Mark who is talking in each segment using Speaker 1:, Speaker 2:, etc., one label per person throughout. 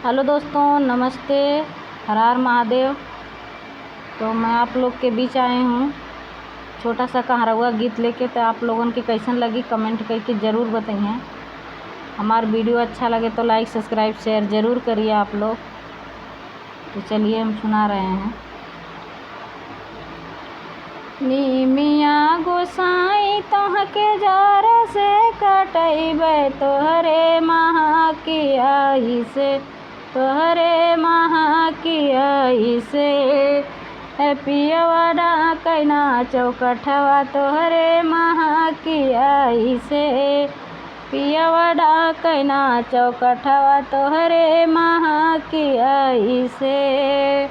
Speaker 1: Hello दोस्तों, नमस्ते। हर हर महादेव। तो मैं आप लोग के बीच आई हूँ छोटा सा कहारवा गीत लेके। तो आप लोगन के कैसन लगी कमेंट करके ज़रूर बताइए। हमारा वीडियो अच्छा लगे तो लाइक सब्सक्राइब शेयर ज़रूर करिए आप लोग। तो चलिए हम सुना रहे हैं। नीमिया गोसाई तोहके जार से कटैबै तोहरे महा की आई से, तोहरे महा की आई से। पियवा डाकैना चौकठवा तोहरे महा की आई से, पियवा डाकैना चौकठवा तोहरे महा की आई से।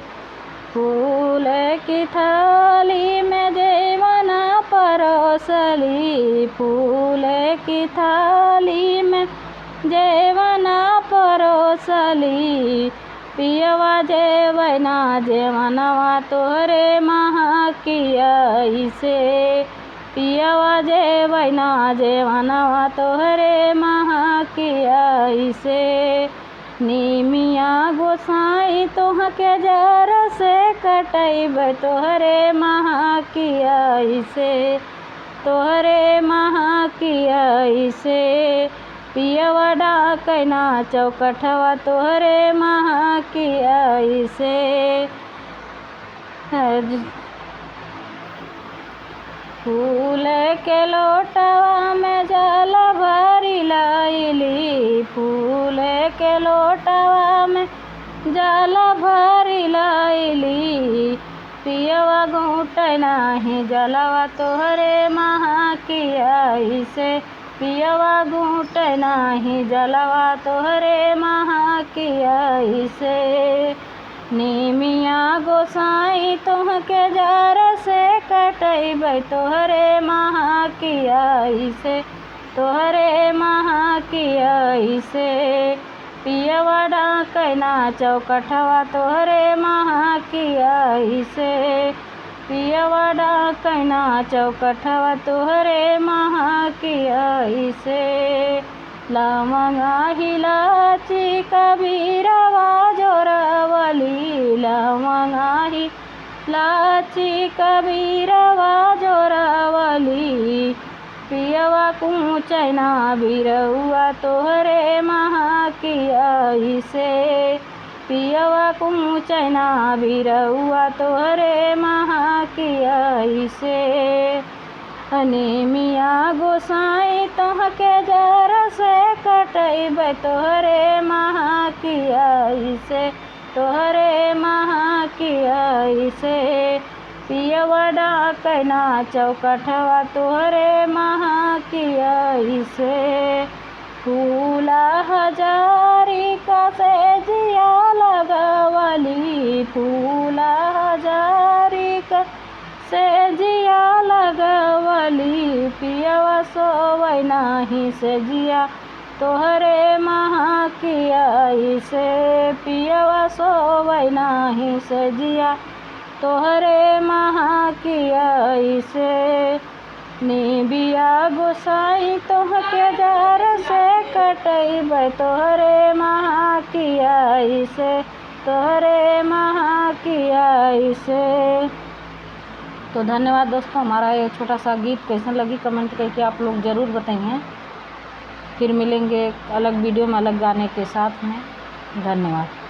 Speaker 1: फूल की थाली में जेवना परोसली, फूल की थाली में जेवना परोसली। पियवा जेवना जेवनवा तोहरे महा की आई से, पियवा जेवना जेवनवा तोहरे महा की आई से। नीमिया गोसाई तोहके जार से कटैबै तोहरे महा की आई से, तोहरे महा की आई से। पियवा डाकैना चौकठवा तोहरे महा की आई से। फूल के लोटवा में जल भरी लाइली, फूल के लोटवा में जल भरी लाइली। पियवा घूटै नाही जलवा तोहरे महा की आई से, पियवा घूटै नाही जलवा तोहरे महा की आई से। नीमिया गोसाई तोहके जार से कटैबै तोहरे महा की आई से, तोहरे महा की आई से। पियवा डाकैना चौकठवा तोहरे महा की आई से, पियवा डाकैना चौकठवा तोहरे महा की आई से। लवंगा इलायची कबीरवा जोरावली, लवंगा इलायची कबीरवा जोरावली। पियवा कूचै ना बिरौआ तोहरे महा की आई से, पियवा कूचै ना बिरौआ तोहरे महा की आई से। नीमिया गोसाई तोहके जार से कटैबै तोहरे महा की आई से, तोहरे महा की आई से। पियवा डाकैना चौकठवा तोहरे महा की आई से। फूला हजारी का से जिया लगवली, फूला हजारी का से जिया लगवली। पियवा सोवै नाही से जिया तोहरे महा की आई से, पियवा सोवै नाही से जिया तोहरे महा की आई से। नीमिया गोसाई तोहके जार से कटैबै तोहरे महा की आई से, तोहरे महा की आई से। तो धन्यवाद दोस्तों। हमारा ये छोटा सा गीत कैसा लगी कमेंट करके आप लोग ज़रूर बताइए। फिर मिलेंगे अलग वीडियो में अलग गाने के साथ में। धन्यवाद।